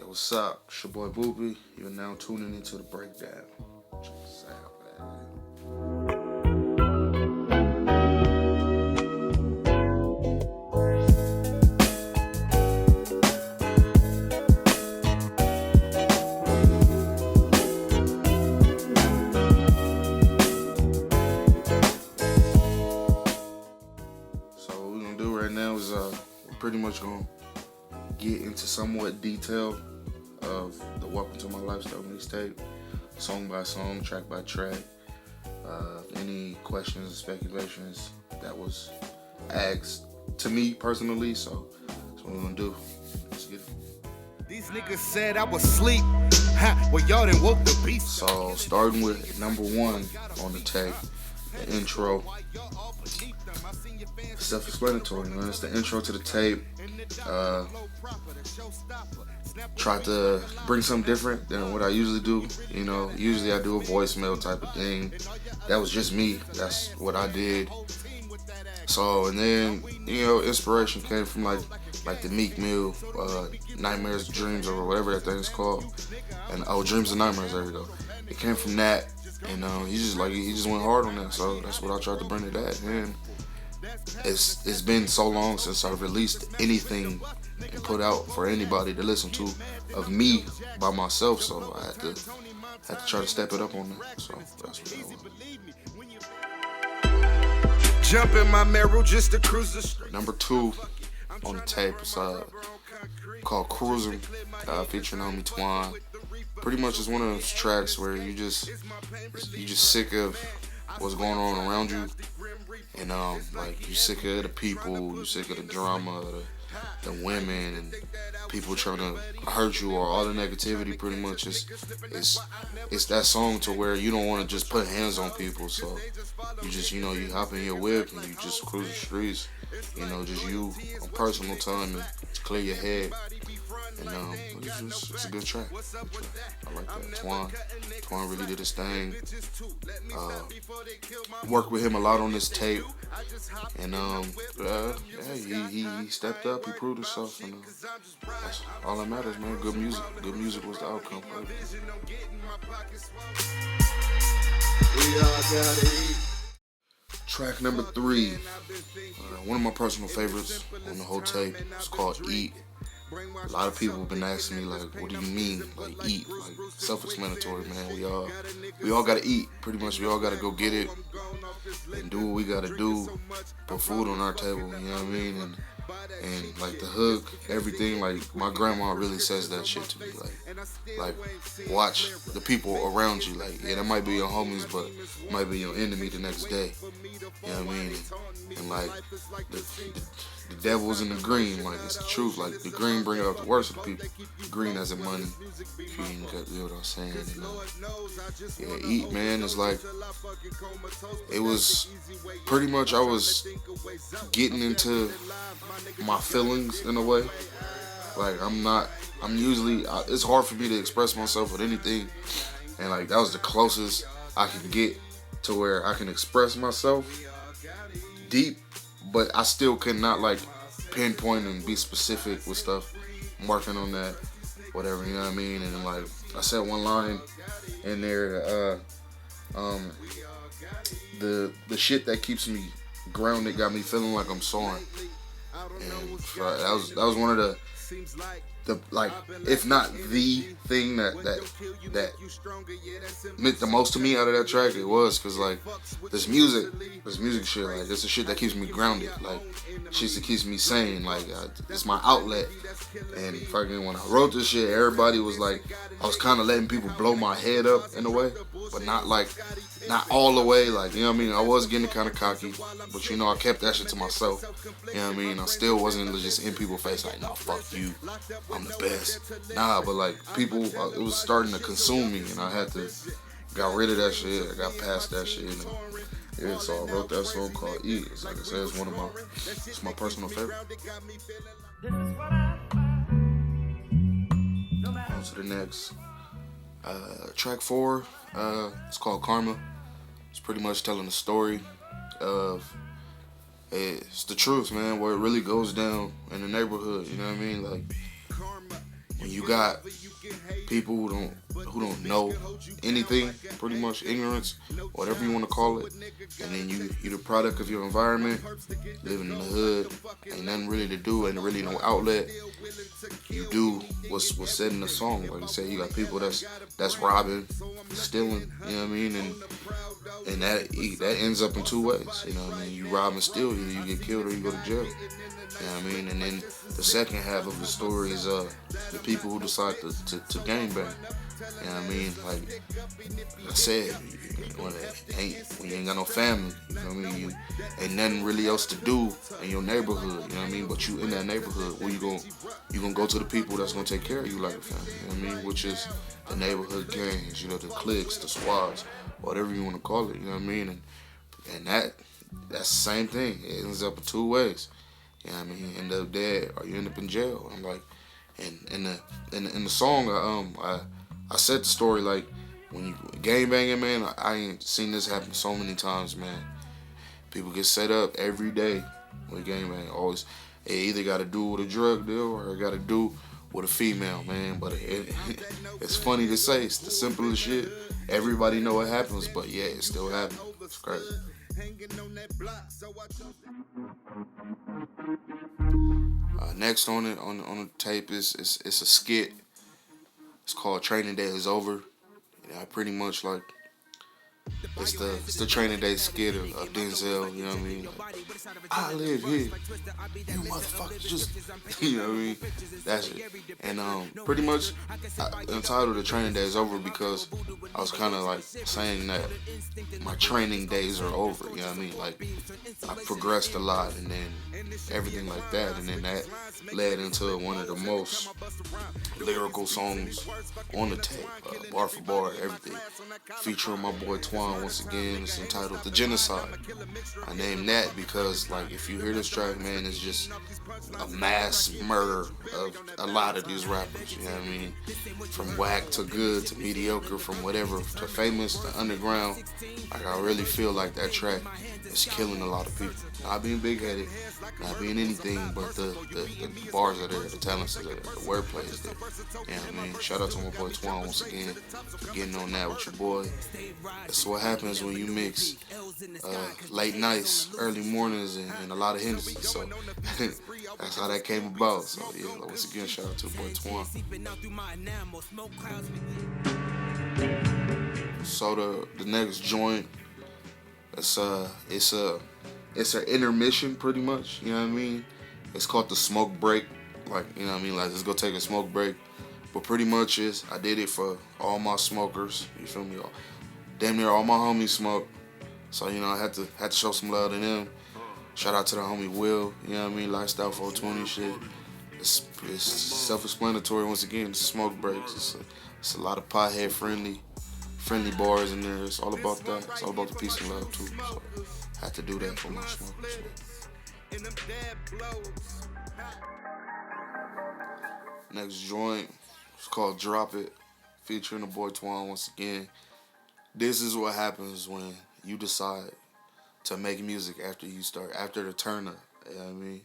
What's up? It's your boy Boopie. You're now tuning into the breakdown. Check this out, man. So what we're gonna do right now is we're pretty much gonna get into somewhat detail of the Welcome to My Lifestyle mixtape, song by song, track by track. Any questions or speculations that was asked to me personally, so that's what we're gonna do. Let's get it. These niggas said I was asleep. Well, y'all done woke the beast. So starting with number one on the tape, the intro. Self-explanatory, man. It's the intro to the tape. Tried to bring something different than what I usually do. You know, usually I do a voicemail type of thing. That was just me. That's what I did. So, and then, you know, inspiration came from like the Meek Mill, Nightmares, Dreams, or whatever that thing's called. And Dreams and Nightmares. There we go. It came from that, and he just went hard on that. So that's what I tried to bring to that. And it's been so long since I've released anything and put out for anybody to listen to of me by myself, so I had to try to step it up on that. So that's what I want. Jump in my Merrill just to cruise the street. Number two on the tape is called Cruising, featuring homie Twan. Pretty much it's one of those tracks where you just sick of what's going on around you, and like you sick of the people, you sick of the drama, the women, and people trying to hurt you, or all the negativity. Pretty much it's that song to where you don't want to just put hands on people, so you just, you know, you hop in your whip and you just cruise the streets, you know, just you on personal time and to clear your head. And it's a good track. I like that. Twan really did his thing. Worked with him a lot on this tape, and he stepped up. He proved himself, and that's all that matters, man. Good music. Good music was the outcome. Track number three, one of my personal favorites on the whole tape. It's called Eat. A lot of people have been asking me, like, what do you mean, like, eat? Like, self-explanatory, man. We all gotta eat. Pretty much, we all gotta go get it and do what we gotta do. Put food on our table, you know what I mean? And like the hook, everything, like my grandma really says that shit to me. Like watch the people around you. Like, yeah, that might be your homies, but might be your enemy the next day. You know what I mean? And like the devil's in the green. Like, it's the truth. Like, the green bring out the worst of the people. Green as in money. If you ain't got, you know what I'm saying? And, yeah, Eat, man, is like, it was pretty much, I was getting into my feelings in a way. Like, it's hard for me to express myself with anything, and like, that was the closest I could get to where I can express myself deep, but I still cannot like pinpoint and be specific with stuff. I'm working on that, whatever, you know what I mean? And like, I said one line in there, the shit that keeps me grounded got me feeling like I'm soaring. And that was one of the like, if not the thing that meant the most to me out of that track. It was because like this music shit, like, it's the shit that keeps me grounded, like shit that keeps me sane, like it's my outlet. And fucking when I wrote this shit, everybody was like, I was kind of letting people blow my head up in a way, but not all the way, like, you know what I mean? I was getting kind of cocky, but you know, I kept that shit to myself. You know what I mean? I still wasn't just in people's face like, nah, fuck you, I'm the best. Nah, but like, people, it was starting to consume me, and I had to got rid of that shit. I got past that shit. And, yeah, so I wrote that song called Eat. It's like I said, it's my personal favorite. On to the next. Track 4, it's called Karma. It's pretty much telling the story of, it's the truth, man, where it really goes down in the neighborhood, you know what I mean? Like, when you got people who don't know anything, pretty much ignorance, whatever you want to call it, and then you're the product of your environment, living in the hood, ain't nothing really to do, ain't really no outlet. You do what's said in the song. Like I said, you got people that's robbing, stealing, you know what I mean, and that ends up in two ways. You know what I mean? You rob and steal, either you get killed or you go to jail. You know what I mean? And then the second half of the story is the people who decide to gangbang. You know what I mean? Like I said, when you ain't got no family, you know what I mean? You ain't nothing really else to do in your neighborhood, you know what I mean? But you in that neighborhood, where you gonna go to the people that's gonna take care of you like a family, you know what I mean? Which is the neighborhood gangs, you know, the cliques, the squads, whatever you want to call it, you know what I mean? And that's the same thing. It ends up in two ways. You know what I mean? You end up dead or you end up in jail. I'm like, and in the song, I said the story like, when you gang banging, man, I ain't seen this happen so many times, man. People get set up every day with gang bang. Always, it either got to do with a drug deal or it got to do with a female, man. But it's funny to say, it's the simplest shit. Everybody know what happens, but yeah, it still happens. It's crazy. Next on the tape is a skit. It's called "Training Day Is Over." I pretty much like it's the Training Day skit of Denzel. You know what I mean? Like, I live here, you motherfuckers just, you know what I mean? That's it. And pretty much I entitled "The Training Day Is Over" because I was kind of like saying that my training days are over. You know what I mean? Like I progressed a lot, and then everything like that, and then that led into one of the most lyrical songs on the tape, bar for bar, everything, featuring my boy Twan once again. It's entitled "The Genocide." I named that because, like, if you hear this track, man, it's just a mass murder of a lot of these rappers, you know what I mean? From whack to good to mediocre, from whatever to famous to underground. Like, I really feel like that track is killing a lot of people. Not being big-headed, not being anything, but the bars are there, the talents are there, the wordplay is there. You know what I mean? Shout out to my boy Twan once again for getting on that with your boy. That's what happens when you mix late nights, early mornings, and a lot of Hennessy. So that's how that came about. So yeah, once again, shout out to boy Twan. So the next joint, it's an intermission pretty much. You know what I mean? It's called the smoke break. Like, you know what I mean? Like, let's go take a smoke break. But pretty much I did it for all my smokers. You feel me? Damn near all my homies smoke. So, you know, I had to show some love to them. Shout out to the homie Will. You know what I mean? Lifestyle 420 shit. It's self-explanatory once again. It's smoke breaks. It's a lot of pothead friendly bars in there. It's all about that. It's all about the peace and love too. So I had to do that for my smokers. Next joint, it's called "Drop It," featuring the boy Twan once again. This is what happens when you decide to make music after the turn up. You know what I mean?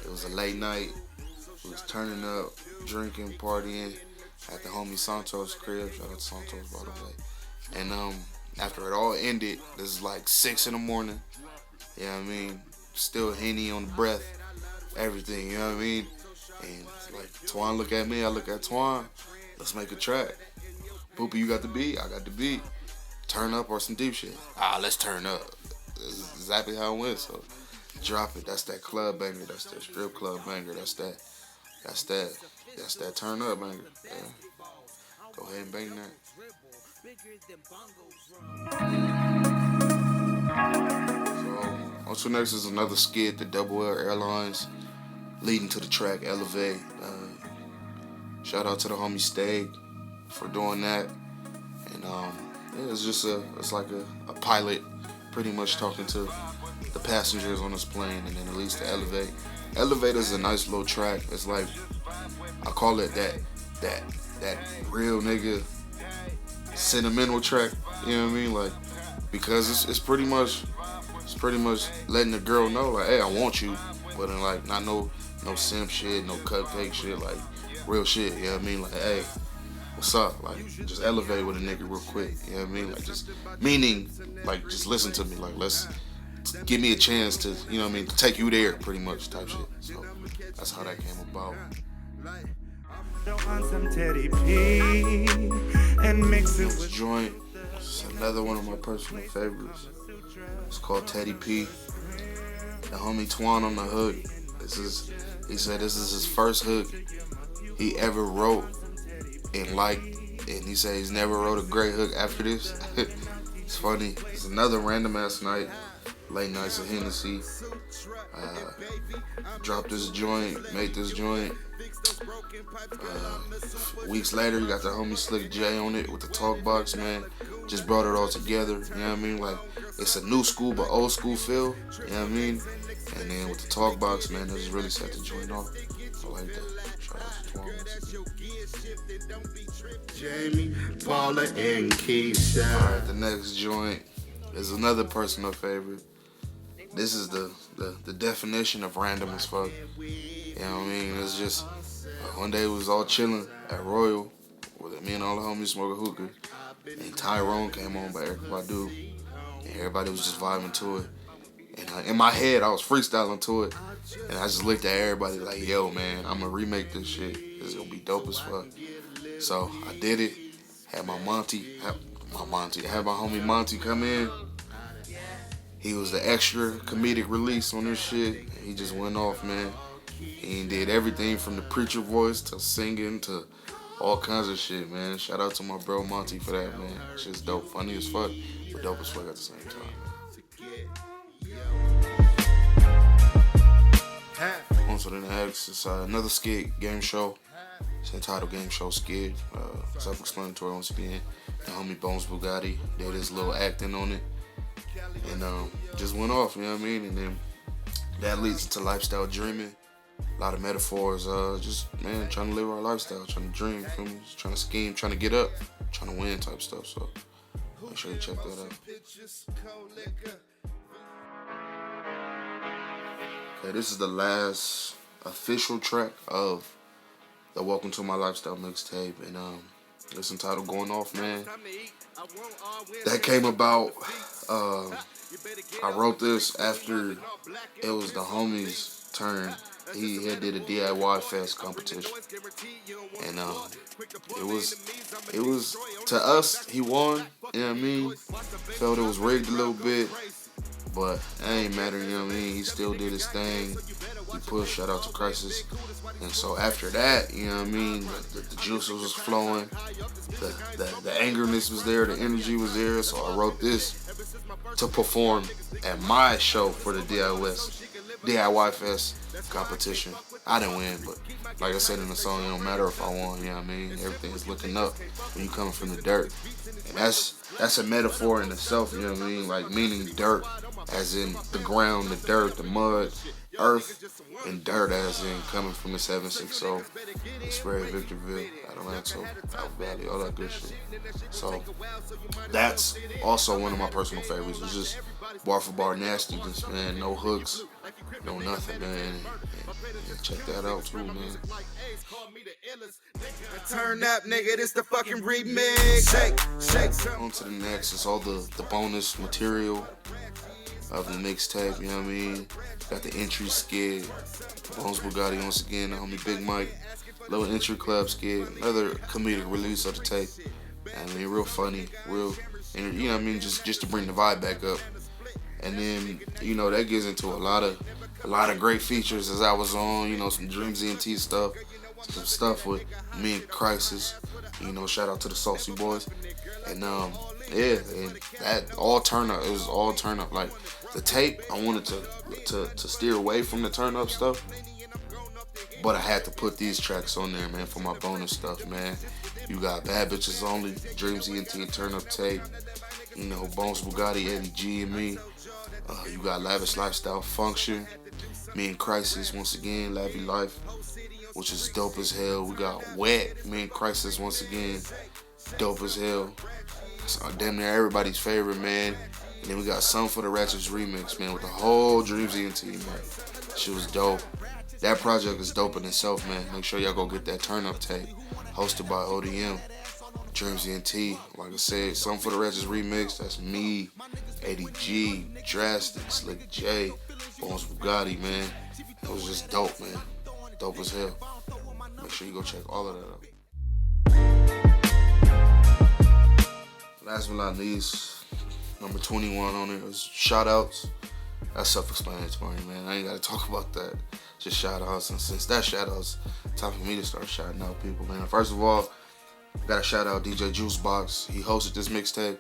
It was a late night. We was turning up, drinking, partying at the homie Santos' crib. Shout out to Santos, by the way. And after it all ended, this is like 6 in the morning. You know what I mean? Still Henny on the breath, everything, you know what I mean? And like, Twan look at me, I look at Twan. Let's make a track. Boopie, you got the beat, I got the beat. Turn up or some deep shit. Let's turn up. That's exactly how it went. So drop it. That's that club banger. That's that strip club banger. That's that turn up banger. Yeah. Go ahead and bang that. So, on to next is another skit, the Double L Airlines, leading to the track Elevate. Shout out to the homie Stag for doing that. And yeah, it's like a pilot pretty much talking to the passengers on this plane, and then at least the Elevate. Elevate is a nice little track. It's like, I call it that real nigga sentimental track, you know what I mean? Like, because it's pretty much letting the girl know, like, hey, I want you, but in like not no simp shit, no cupcake shit. Like, real shit, you know what I mean? Like, hey, what's up? Like, just elevate with a nigga real quick, you know what I mean? Like, just, meaning, like, just listen to me, like, let's, give me a chance to, you know what I mean, to take you there, pretty much, type shit. So, that's how that came about. On some Teddy P and mix it This with joint, it's another one of my personal favorites. It's called Teddy P. The homie Twan on the hook. He said this is his first hook he ever wrote and liked, and he said he's never wrote a great hook after this. It's funny. It's another random ass night, late nights of Hennessy. Dropped this joint, made this joint. Weeks later, you got the homie Slick J on it with the talk box, man. Just brought it all together, you know what I mean? Like, it's a new school but old school feel, you know what I mean? And then with the talk box, man, they just really set the joint off. I like that. Shout out to Twan. Jamie, Paula, and Keisha. Alright, the next joint is another personal favorite. This is the definition of random as fuck. You know what I mean? It's just, one day we was all chilling at Royal with me and all the homies smoking hookah. And Tyrone came on by Erykah Badu. And everybody was just vibing to it. And in my head, I was freestyling to it. And I just looked at everybody like, yo, man, I'm going to remake this shit. It's going to be dope as fuck. So I did it. Had my homie Monty come in. He was the extra comedic release on this shit. He just went off, man. He did everything from the preacher voice to singing to all kinds of shit, man. Shout out to my bro Monty for that, man. Shit's dope. Funny as fuck, but dope as fuck at the same time. On to the next. It's another skit game show. It's entitled Game Show Skit. Self-explanatory once again. The homie Bones Bugatti did his little acting on it. And just went off, you know what I mean? And then that leads into lifestyle dreaming. A lot of metaphors, just, man, trying to live our lifestyle, trying to dream, feel me? Just trying to scheme, trying to get up, trying to win type stuff. So make sure you check that out. Okay, this is the last official track of the Welcome to My Lifestyle mixtape, and it's entitled Going Off, man. That came about, I wrote this after it was the homie's turn. He had did a DIY fest competition, and it was to us, he won, you know what I mean? Felt it was rigged a little bit, but it ain't matter, you know what I mean? He still did his thing. He pushed, shout out to Crisis. And so after that, you know what I mean, the juices was flowing, the angerness was there, the energy was there. So I wrote this to perform at my show for the DIY Fest competition. I didn't win, but like I said in the song, it don't matter if I won, you know what I mean? Everything's looking up when you coming from the dirt. And that's a metaphor in itself, you know what I mean? Like, meaning dirt, as in the ground, the dirt, the mud, earth, and dirt as in coming from the 760, Sperry, Victorville, Adelanto, Alpha Valley, all that good shit. So that's also one of my personal favorites. It's just bar for bar nastiness, man. No hooks, no nothing, man. And check that out too, man. Turn up, nigga, this the fucking remix. Shake. On to the next. It's all the bonus material of the mixtape, you know what I mean? Got the entry skit, Bones Bugatti once again, the homie Big Mike, little entry club skit, another comedic release of the tape. I mean, real funny, real, and you know what I mean, just to bring the vibe back up. And then, you know, that gets into a lot of great features as I was on, you know, some Jreams Ent stuff, some stuff with me and Crisis, you know, shout out to the Saucy Boys. And yeah, and that all turn up. It was all turn up. Like the tape, I wanted to steer away from the turn up stuff, but I had to put these tracks on there, man, for my bonus stuff, man. You got Bad Bitches Only, Jreams Ent turn up tape. You know, Bones Bugatti, Eddie G and me. You got Lavish Lifestyle Function. Me and Crisis once again, Lavy Life, which is dope as hell. We got Wet, me and Crisis once again, dope as hell. So damn near everybody's favorite, man. And then we got Some for the Ratchets remix, man, with the whole Jreams Ent, man. She was dope. that project is dope in itself, man. Make sure y'all go get that Turn Up tape, hosted by ODM, Jreams Ent. Like I said, Something for the Wretches remix. That's me, ADG, Drastic, Slick J, Bones Bugatti, man. It was just dope, man. Dope as hell. Make sure you go check all of that out. Last but not least, number 21 on it is Shoutouts. That's self-explanatory, man. I ain't gotta talk about that. Just shoutouts, and since that shoutouts, time for me to start shouting out people, man. First of all, gotta shout out DJ Juicebox. He hosted this mixtape.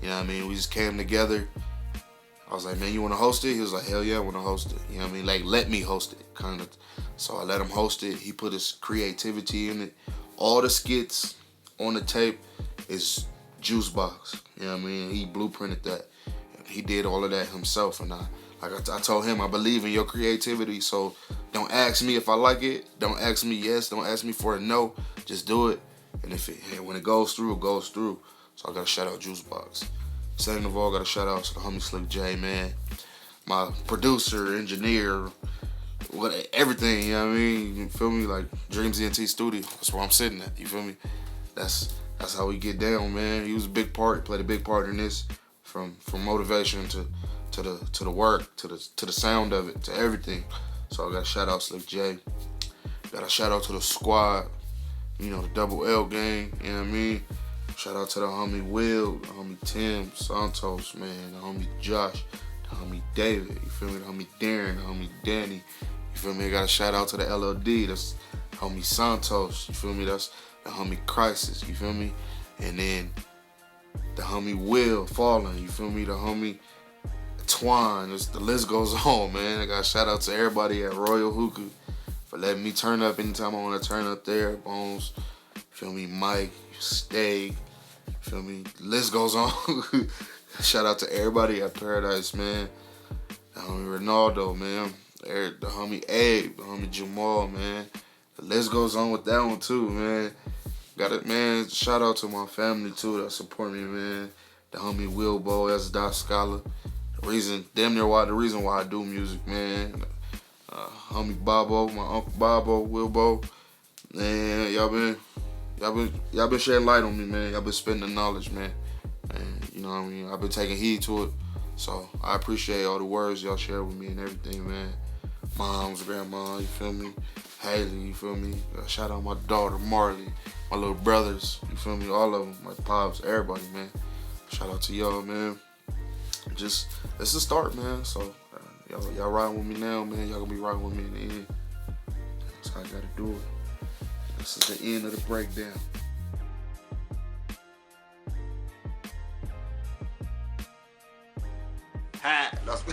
You know what I mean? We just came together. I was like, man, you wanna host it? He was like, hell yeah, I wanna host it. You know what I mean? Like, let me host it, kind of. So I let him host it. He put his creativity in it. All the skits on the tape is Juicebox. You know what I mean? He blueprinted that. He did all of that himself, and I told him, I believe in your creativity, so don't ask me if I like it. Don't ask me yes. Don't ask me for a no. Just do it. And when it goes through, it goes through. So I gotta shout out Juicebox. Second of all, gotta shout out to the homie Slick J, man. My producer, engineer, everything, you know what I mean? You feel me? Like Jreams Ent studio. That's where I'm sitting at. You feel me? That's how we get down, man. He was a big part, played a big part in this, from motivation to the work, to the sound of it, to everything. So I gotta shout out Slick J. Gotta shout out to the squad, you know, the Double L gang, you know what I mean? Shout out to the homie Will, the homie Tim, Santos, man, the homie Josh, the homie David, you feel me? The homie Darren, the homie Danny, you feel me? I gotta shout out to the LLD, that's homie Santos, you feel me? That's the homie Crisis, you feel me? And then the homie Will Fallen, you feel me? The homie Twine, the list goes on, man. I got shout out to everybody at Royal Hookah for letting me turn up anytime I want to turn up there. Bones, you feel me? Mike, Stay, you feel me? The list goes on. Shout out to everybody at Paradise, man. The homie Ronaldo, man. The homie Abe, the homie Jamal, man. The list goes on with that one too, man. Got it, man. Shout out to my family too that support me, man. The homie Wilbo, that's Dot Scholar. The reason why I do music, man. Homie Bobo, my uncle Bobo, Wilbo. Man, y'all been shedding light on me, man. Y'all been spitting the knowledge, man. And you know what I mean? I've been taking heed to it. So I appreciate all the words y'all share with me and everything, man. Moms, grandma, you feel me? Haley, you feel me? Shout out my daughter, Marley, my little brothers, you feel me? All of them, my pops, everybody, man. Shout out to y'all, man. Just, it's a start, man. So, y'all riding with me now, man. Y'all gonna be riding with me in the end. That's how I gotta do it. This is the end of the breakdown. That's